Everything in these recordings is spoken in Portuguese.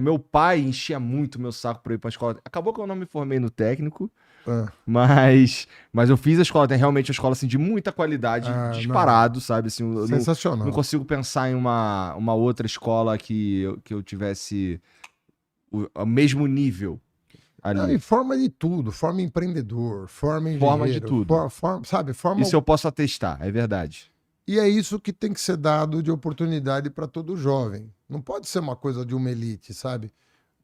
Meu pai enchia muito meu saco pra eu ir pra escola. Acabou que eu não me formei no técnico, Ah, mas eu fiz a escola, tem realmente uma escola assim, de muita qualidade, não. disparado, sabe? Assim, eu não Sensacional. consigo pensar em uma outra escola que eu tivesse o mesmo nível Não, e ali. forma de tudo, forma empreendedor, forma Forma de engenheiro, tudo. sabe, forma. Isso eu posso atestar, é verdade. E é isso que tem que ser dado de oportunidade para todo jovem. Não pode ser uma coisa de uma elite, sabe?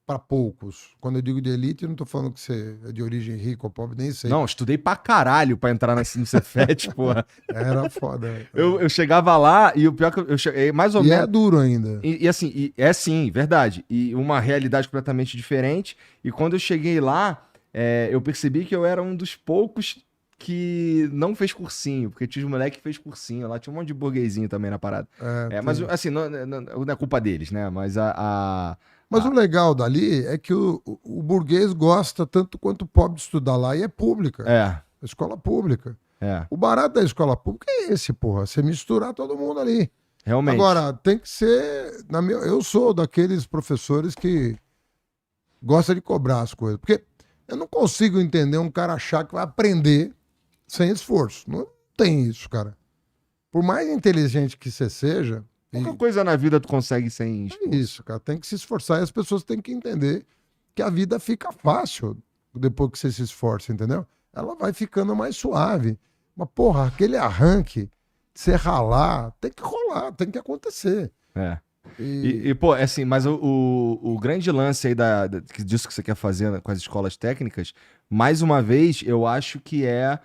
Para poucos. Quando eu digo de elite, eu não estou falando que você é de origem rica ou pobre, nem sei. Não, estudei pra caralho pra entrar no Cefet, porra. Era foda. Eu chegava lá e o pior que eu cheguei, mais ou E é menos. duro ainda. E assim, é sim, verdade. E uma realidade completamente diferente. E quando eu cheguei lá, eu percebi que eu era um dos poucos que não fez cursinho, porque tinha os moleques que fez cursinho lá, tinha um monte de burguesinho também na parada. É, Mas tem. assim, não é culpa deles, né? Mas Mas o legal dali é que o burguês gosta tanto quanto o pobre de estudar lá e é pública. é, Escola pública. é, O barato da escola pública é esse, porra. Você misturar todo mundo ali. realmente. Agora, tem que ser. Eu sou daqueles professores que gosta de cobrar as coisas. Porque eu não consigo entender um cara achar que vai aprender sem esforço. Não tem isso, cara. Por mais inteligente que você seja, Pouca e coisa na vida tu consegue sem é esforço. isso, cara. Tem que se esforçar e as pessoas têm que entender que a vida fica fácil depois que você se esforça, entendeu? Ela vai ficando mais suave. Mas, porra, aquele arranque de você ralar, tem que rolar, tem que acontecer. É. E Pô, é assim, mas o grande lance aí disso que você quer fazer com as escolas técnicas, mais uma vez, eu acho que é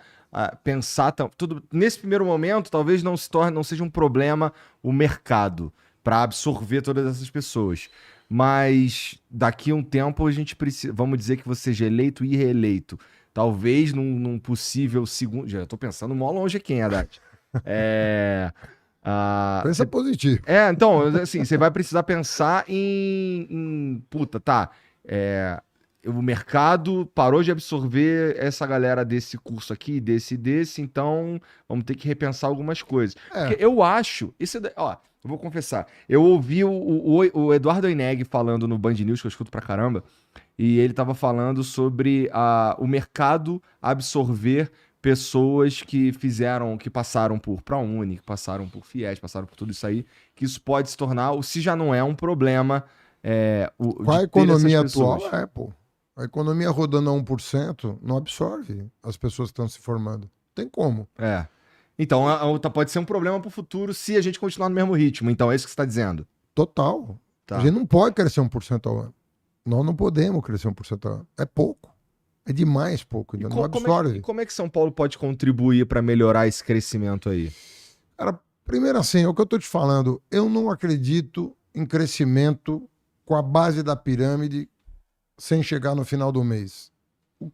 pensar tudo nesse primeiro momento, talvez não seja um problema o mercado para absorver todas essas pessoas. Mas daqui a um tempo a gente precisa, vamos dizer que você seja eleito e reeleito. Talvez num possível segundo. Já tô pensando mó longe aqui, hein, Haddad? É. pensa positivo. Então, assim, você vai precisar pensar puta, tá, o mercado parou de absorver essa galera desse curso aqui, desse, então vamos ter que repensar algumas coisas. Porque É, eu acho, ó, eu vou confessar, eu ouvi o Eduardo Oineg falando no Band News, que eu escuto pra caramba, e ele tava falando sobre o mercado absorver pessoas que passaram por ProUni, que passaram por FIES, passaram por tudo isso aí, que isso pode se tornar, ou se já não é um problema, com de a ter essas economia atual, pessoas. pô. A economia rodando a 1% não absorve as pessoas que estão se formando. Tem como. É. Então, pode ser um problema pro futuro se a gente continuar no mesmo ritmo. Então, é isso que você está dizendo. Total. A Tá. gente não pode crescer 1% ao ano. Nós não podemos crescer 1% ao ano. É pouco. É demais pouco. E, Ainda não e absorve. como é que São Paulo pode contribuir para melhorar esse crescimento aí? Cara, primeiro assim, é o que eu estou te falando. Eu não acredito em crescimento com a base da pirâmide sem chegar no final do mês. O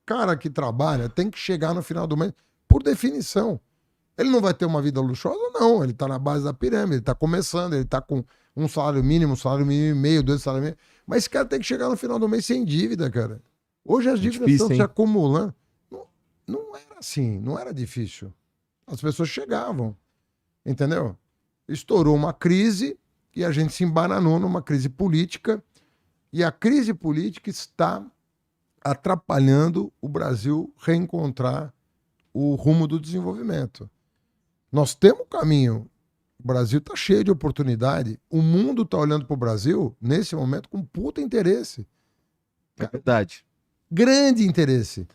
cara que trabalha tem que chegar no final do mês, por definição. Ele não vai ter uma vida luxuosa, não. Ele está na base da pirâmide, ele está começando, ele está com um salário mínimo e meio, dois salários mínimos. Mas esse cara tem que chegar no final do mês sem dívida, cara. Hoje as É dívidas estão difícil, se hein? acumulando. Não, não era assim, não era difícil. As pessoas chegavam, entendeu? Estourou uma crise e a gente se embananou numa crise política. E a crise política está atrapalhando o Brasil reencontrar o rumo do desenvolvimento. Nós temos um caminho. O Brasil está cheio de oportunidade. O mundo está olhando para o Brasil, nesse momento, com puta interesse. É verdade. Grande interesse.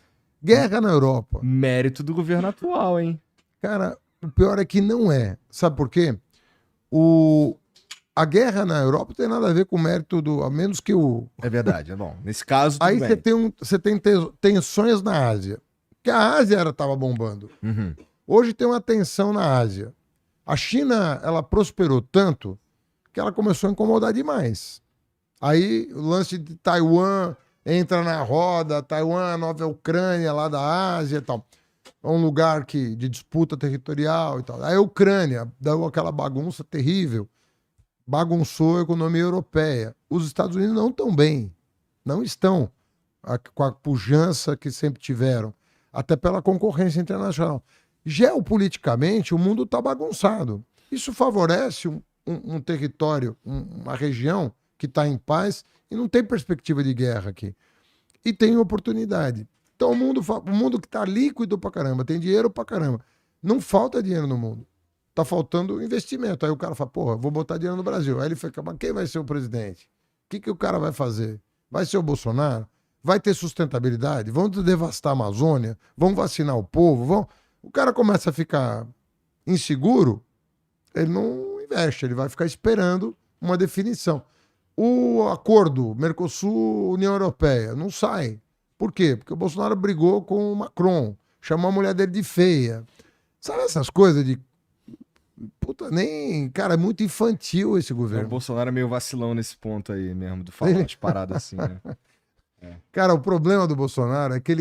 Guerra na Europa. Mérito do governo atual, hein? Cara, o pior é que não é. Sabe por quê? O... A guerra na Europa tem nada a ver com o mérito do. A menos que o. É verdade, é bom. Nesse caso, tudo Aí você bem. tem, você tem tensões na Ásia. Que a Ásia estava bombando. Uhum. Hoje tem uma tensão na Ásia. A China, ela prosperou tanto que ela começou a incomodar demais. Aí o lance de Taiwan entra na roda, Taiwan, a nova Ucrânia lá da Ásia e tal. É um lugar de disputa territorial e tal. Aí a Ucrânia deu aquela bagunça terrível, bagunçou a economia europeia. Os Estados Unidos não estão bem, não estão com a pujança que sempre tiveram, até pela concorrência internacional. Geopoliticamente, o mundo está bagunçado. Isso favorece um território, uma região que está em paz e não tem perspectiva de guerra aqui. E tem oportunidade. Então o mundo que está líquido pra caramba, tem dinheiro pra caramba. Não falta dinheiro no mundo. Tá faltando investimento. Aí o cara fala, porra, vou botar dinheiro no Brasil. Aí ele fica, mas quem vai ser o presidente? O que o cara vai fazer? Vai ser o Bolsonaro? Vai ter sustentabilidade? Vão devastar a Amazônia? Vão vacinar o povo? O cara começa a ficar inseguro, ele não investe, ele vai ficar esperando uma definição. O acordo Mercosul-União Europeia não sai. Por quê? Porque o Bolsonaro brigou com o Macron, chamou a mulher dele de feia. Sabe essas coisas de... Puta, nem... Cara, é muito infantil esse governo. O Bolsonaro é meio vacilão nesse ponto aí mesmo, de falar umas paradas assim, né? Cara, o problema do Bolsonaro é que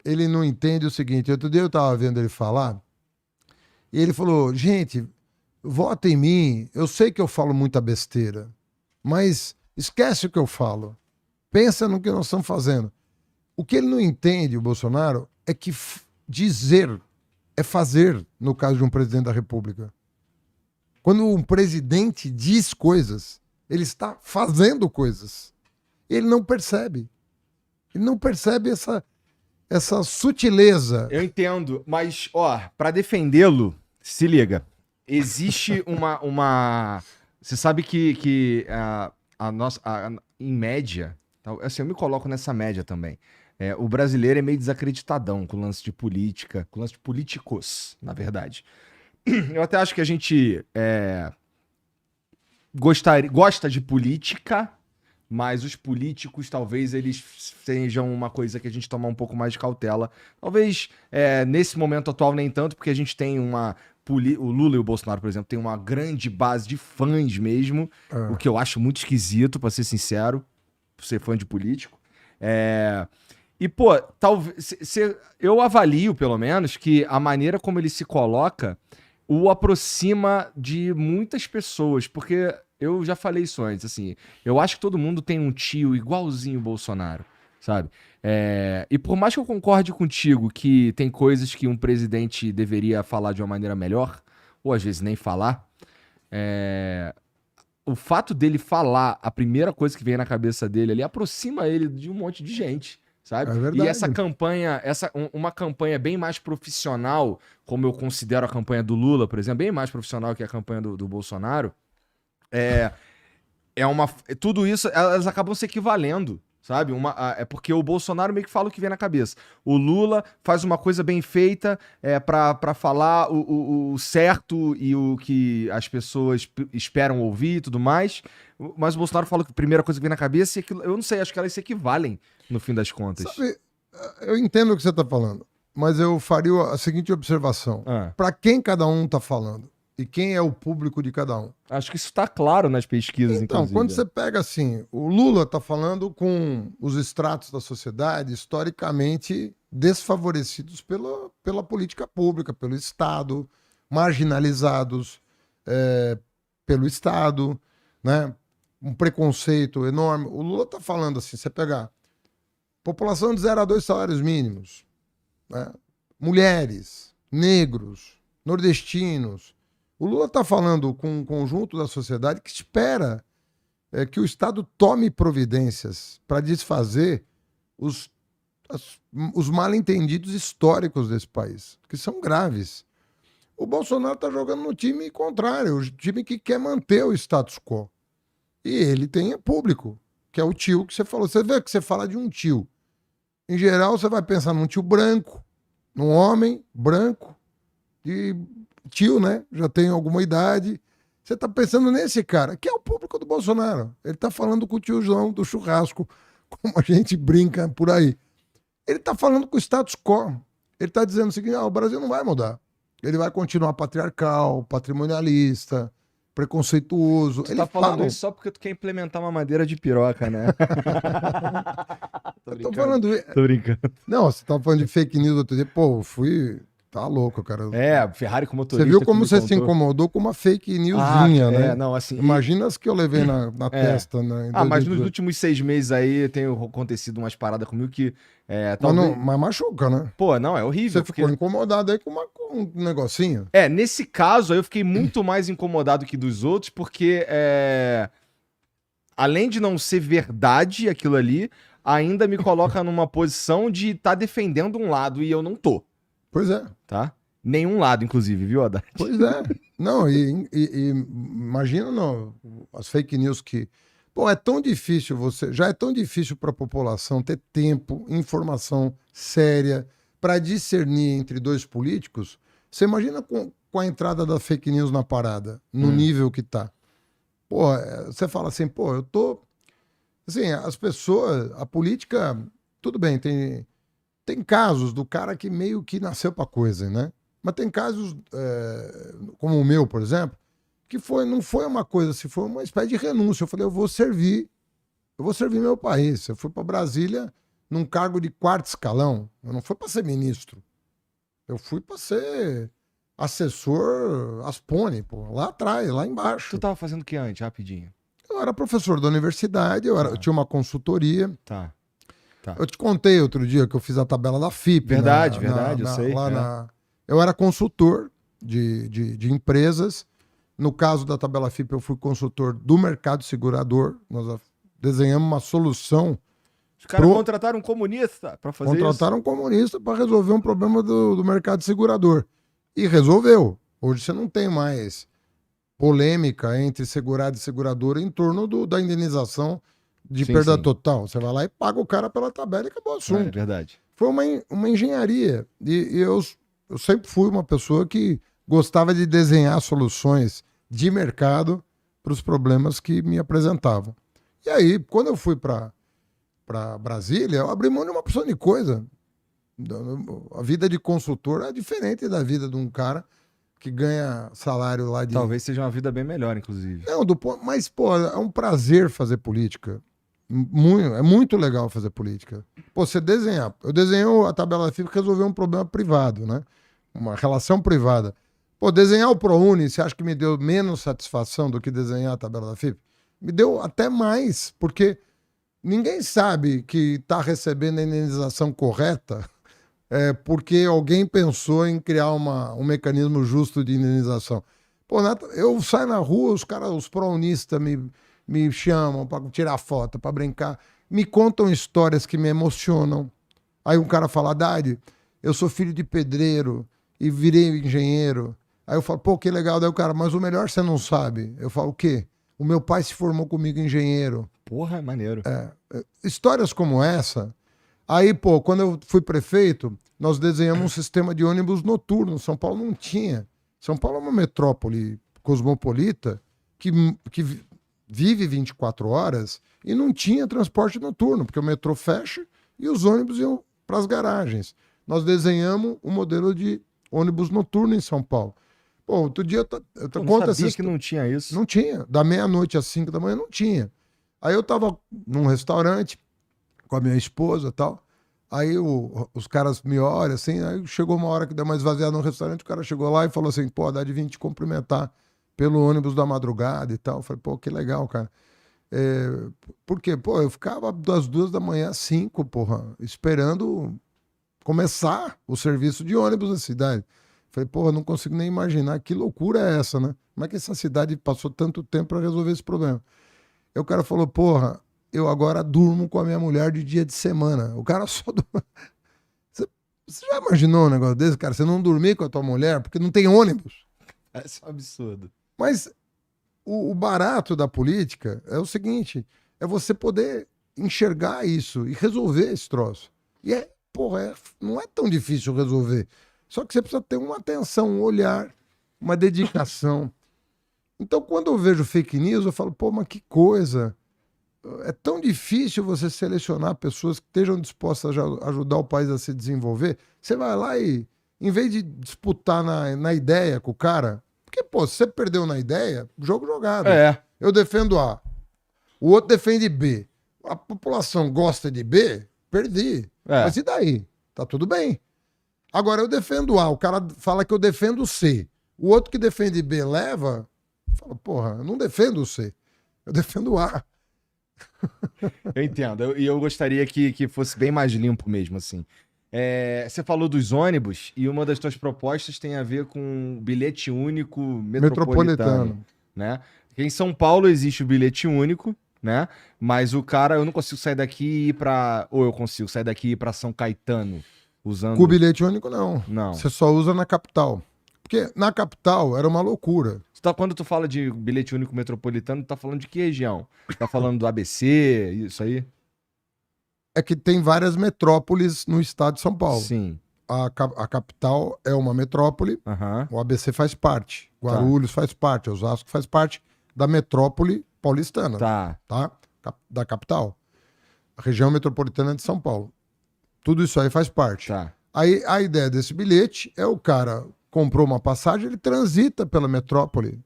ele não entende o seguinte. Outro dia eu tava vendo ele falar e ele falou, gente, vota em mim, eu sei que eu falo muita besteira, mas esquece o que eu falo. Pensa no que nós estamos fazendo. O que ele não entende, o Bolsonaro, é que dizer é fazer, no caso de um presidente da República. Quando um presidente diz coisas, ele está fazendo coisas. Ele não percebe. Ele não percebe essa sutileza. Eu entendo, mas, ó, pra defendê-lo, se liga. Existe uma... Você sabe que a nossa... em média, assim, eu me coloco nessa média também. O brasileiro é meio desacreditadão com o lance de política, com o lance de políticos, na verdade. Eu até acho que a gente gosta de política, mas os políticos talvez eles sejam uma coisa que a gente toma um pouco mais de cautela. Talvez nesse momento atual nem tanto, porque a gente tem o Lula e o Bolsonaro, por exemplo, tem uma grande base de fãs mesmo, o que eu acho muito esquisito, pra ser sincero, ser fã de político. E, pô, talvez eu avalio, pelo menos, que a maneira como ele se coloca o aproxima de muitas pessoas, porque eu já falei isso antes, assim, eu acho que todo mundo tem um tio igualzinho o Bolsonaro, sabe? E por mais que eu concorde contigo que tem coisas que um presidente deveria falar de uma maneira melhor, ou às vezes nem falar, o fato dele falar a primeira coisa que vem na cabeça dele ali aproxima ele de um monte de gente, sabe? É verdade. E essa campanha, uma campanha bem mais profissional, como eu considero a campanha do Lula, por exemplo, bem mais profissional que a campanha do Bolsonaro, tudo isso, elas acabam se equivalendo, sabe? É porque o Bolsonaro meio que fala o que vem na cabeça. O Lula faz uma coisa bem feita pra falar o certo e o que as pessoas esperam ouvir e tudo mais. Mas o Bolsonaro fala que a primeira coisa que vem na cabeça e eu não sei, acho que elas se equivalem no fim das contas. Sabe, eu entendo o que você está falando, mas eu faria a seguinte observação. Para quem cada um está falando? E quem é o público de cada um? Acho que isso está claro nas pesquisas, então, inclusive. Quando você pega assim, o Lula está falando com os estratos da sociedade historicamente desfavorecidos pela política pública, pelo Estado, marginalizados pelo Estado, né? Um preconceito enorme. O Lula está falando assim, você pegar população de 0 a 2 salários mínimos, né? Mulheres, negros, nordestinos. O Lula está falando com um conjunto da sociedade que espera que o Estado tome providências para desfazer os mal-entendidos históricos desse país, que são graves. O Bolsonaro está jogando no time contrário, o time que quer manter o status quo. E ele tem público, que é o tio que você falou. Você vê que você fala de um tio. Em geral, você vai pensar num tio branco, num homem branco, de tio, né? Já tem alguma idade. Você tá pensando nesse cara, que é o público do Bolsonaro. Ele tá falando com o tiozão do churrasco, como a gente brinca por aí. Ele tá falando com o status quo. Ele tá dizendo o seguinte, o Brasil não vai mudar. Ele vai continuar patriarcal, patrimonialista, preconceituoso. Você tá falando isso só porque tu quer implementar uma madeira de piroca, né? Tô brincando. Não, você tava falando de fake news outro dia. Pô, eu fui... Tá louco, cara. Ferrari com motorista. Você viu como você se incomodou com uma fake newszinha, né? Não, assim... Imagina as que eu levei na testa, né? Mas nos últimos 6 meses aí tem acontecido umas paradas comigo que... Mas machuca, né? Pô, não, é horrível. Você ficou incomodado aí com um negocinho? Nesse caso aí eu fiquei muito mais incomodado que dos outros, porque além de não ser verdade aquilo ali, ainda me coloca numa posição de estar defendendo um lado e eu não tô, Pois é. tá? Nenhum lado, inclusive, viu, Haddad? Pois é. Não, e imagina não, as fake news que. Pô, é tão difícil você. Já é tão difícil para a população ter tempo, informação séria para discernir entre dois políticos. Você imagina com a entrada da fake news na parada, no nível que tá. Pô, você fala assim, pô, eu tô. Assim, as pessoas, a política, tudo bem, tem casos do cara que meio que nasceu pra coisa, né? Mas tem casos, como o meu, por exemplo, que não foi uma coisa assim, foi uma espécie de renúncia. Eu falei, eu vou servir meu país. Eu fui para Brasília num cargo de quarto escalão. Eu não fui para ser ministro. Eu fui para ser assessor Aspone, pô, lá atrás, lá embaixo. Tu tava fazendo o que antes, rapidinho? Eu era professor da universidade, eu tinha uma consultoria. Tá. Eu te contei outro dia que eu fiz a tabela da FIP. Verdade, eu sei. Eu era consultor de empresas. No caso da tabela FIP, eu fui consultor do mercado segurador. Nós desenhamos uma solução. Os caras contrataram um comunista para fazer isso. Contrataram um comunista para resolver um problema do mercado segurador. E resolveu. Hoje você não tem mais polêmica entre segurado e seguradora em torno da indenização de perda total. Você vai lá e paga o cara pela tabela e acabou o assunto. É verdade. Foi uma engenharia. E eu sempre fui uma pessoa que gostava de desenhar soluções de mercado para os problemas que me apresentavam. E aí, quando eu fui para Brasília, eu abri mão de uma porção de coisa. A vida de consultor é diferente da vida de um cara que ganha salário lá de... Talvez seja uma vida bem melhor, inclusive. Não, mas, pô, é um prazer fazer política. É muito legal fazer política. Pô, você desenhar. Eu desenhei a tabela FIP para resolver um problema privado, né? Uma relação privada. Pô, desenhar o ProUni, você acha que me deu menos satisfação do que desenhar a tabela da FIP? Me deu até mais, porque ninguém sabe que está recebendo a indenização correta porque alguém pensou em criar um mecanismo justo de indenização. Pô, eu saio na rua, os ProUnistas me chamam para tirar foto, para brincar, me contam histórias que me emocionam. Aí um cara fala, Haddad, eu sou filho de pedreiro e virei engenheiro. Aí eu falo, pô, que legal. Daí o cara, mas o melhor você não sabe. Eu falo, o quê? O meu pai se formou comigo engenheiro. Porra, maneiro. Histórias como essa. Aí, pô, quando eu fui prefeito, nós desenhamos um sistema de ônibus noturno. São Paulo não tinha. São Paulo é uma metrópole cosmopolita que vive 24 horas e não tinha transporte noturno, porque o metrô fecha e os ônibus iam para as garagens. Nós desenhamos um modelo de ônibus noturno em São Paulo. Pô, outro dia eu não sabia que não tinha isso. Não tinha. Da meia-noite às 5 da manhã não tinha. Aí eu tava num restaurante com a minha esposa e tal. Aí os caras me olham assim, aí chegou uma hora que deu uma esvaziada no restaurante, o cara chegou lá e falou assim, pô, Haddad, vim te cumprimentar pelo ônibus da madrugada e tal. Eu falei, pô, que legal, cara. Por quê? Pô, eu ficava das 2 da manhã às 5, porra, esperando começar o serviço de ônibus na cidade. Falei, porra, não consigo nem imaginar que loucura é essa, né? Como é que essa cidade passou tanto tempo para resolver esse problema? Aí o cara falou, porra, eu agora durmo com a minha mulher de dia de semana. O cara só... Você já imaginou um negócio desse, cara? Você não dormir com a tua mulher porque não tem ônibus? Isso é um absurdo. Mas o barato da política é o seguinte, é você poder enxergar isso e resolver esse troço. E não é tão difícil resolver. Só que você precisa ter uma atenção, um olhar, uma dedicação. Então, quando eu vejo fake news, eu falo, pô, mas que coisa. É tão difícil você selecionar pessoas que estejam dispostas a ajudar o país a se desenvolver. Você vai lá e, em vez de disputar na ideia com o cara, porque, pô, se você perdeu na ideia, jogo jogado. Eu defendo A, o outro defende B. A população gosta de B, perdi. Mas e daí? Tá tudo bem. Agora eu defendo A, o cara fala que eu defendo C. O outro que defende B leva, fala, porra, eu não defendo o C, eu defendo A. Eu entendo. E eu gostaria que fosse bem mais limpo mesmo, assim. Você falou dos ônibus e uma das tuas propostas tem a ver com bilhete único metropolitano. Né? Em São Paulo existe o bilhete único, né? Mas o cara, eu não consigo sair daqui e ir pra... Ou eu consigo sair daqui e ir pra São Caetano, usando... Com o bilhete único, não. Não. Você só usa na capital. Porque na capital era uma loucura. Quando tu fala de bilhete único metropolitano, tu tá falando de que região? Tá falando do ABC, isso aí? É que tem várias metrópoles no estado de São Paulo. Sim. A capital é uma metrópole, Aham. o ABC faz parte, Guarulhos faz parte, Osasco faz parte da metrópole paulistana, Tá. Da capital. A região metropolitana de São Paulo. Tudo isso aí faz parte. Tá. Aí a ideia desse bilhete é o cara comprou uma passagem, ele transita pela metrópole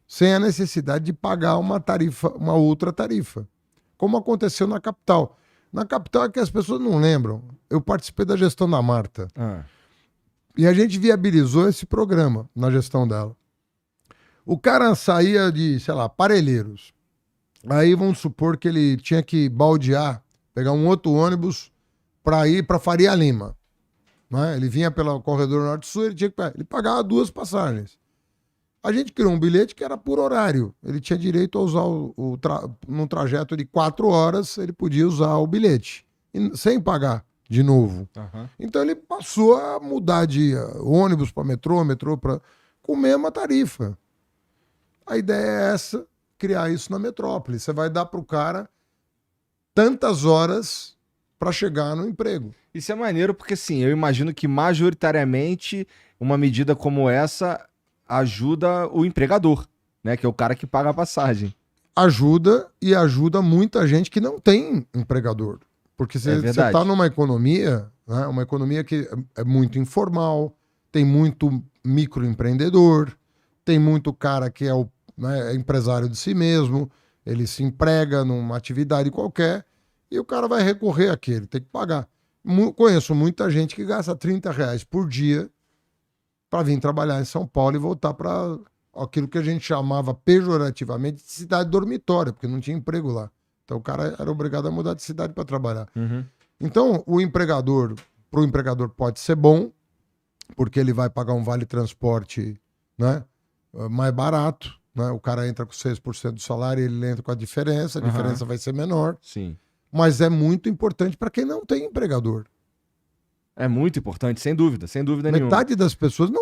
sem a necessidade de pagar uma tarifa, uma outra tarifa, como aconteceu na capital. Na capital é que as pessoas não lembram. Eu participei da gestão da Marta. Ah. E a gente viabilizou esse programa na gestão dela. O cara saía de, sei lá, Parelheiros. Aí vamos supor que ele tinha que baldear, pegar um outro ônibus para ir para Faria Lima. Né? Ele vinha pelo corredor norte-sul, ele pagava 2 passagens. A gente criou um bilhete que era por horário. Ele tinha direito a usar num trajeto de 4 horas, ele podia usar o bilhete, sem pagar de novo. Aham. Então ele passou a mudar de ônibus para metrô para com a mesma tarifa. A ideia é essa, criar isso na metrópole. Você vai dar para o cara tantas horas para chegar no emprego. Isso é maneiro porque, assim, eu imagino que majoritariamente uma medida como essa ajuda o empregador, né? Que é o cara que paga a passagem. Ajuda e ajuda muita gente que não tem empregador. Porque você verdade. está numa economia, né, uma economia que é muito informal, tem muito microempreendedor, tem muito cara que é empresário de si mesmo, ele se emprega numa atividade qualquer e o cara vai recorrer àquele, tem que pagar. Conheço muita gente que gasta R$30 por dia para vir trabalhar em São Paulo e voltar para aquilo que a gente chamava pejorativamente de cidade dormitória, porque não tinha emprego lá. Então o cara era obrigado a mudar de cidade para trabalhar. Uhum. Então o empregador, para o empregador pode ser bom, porque ele vai pagar um vale-transporte, né, mais barato. Né? O cara entra com 6% do salário, ele entra com a diferença vai ser menor. Sim. Mas é muito importante para quem não tem empregador. É muito importante, sem dúvida nenhuma. Metade das pessoas não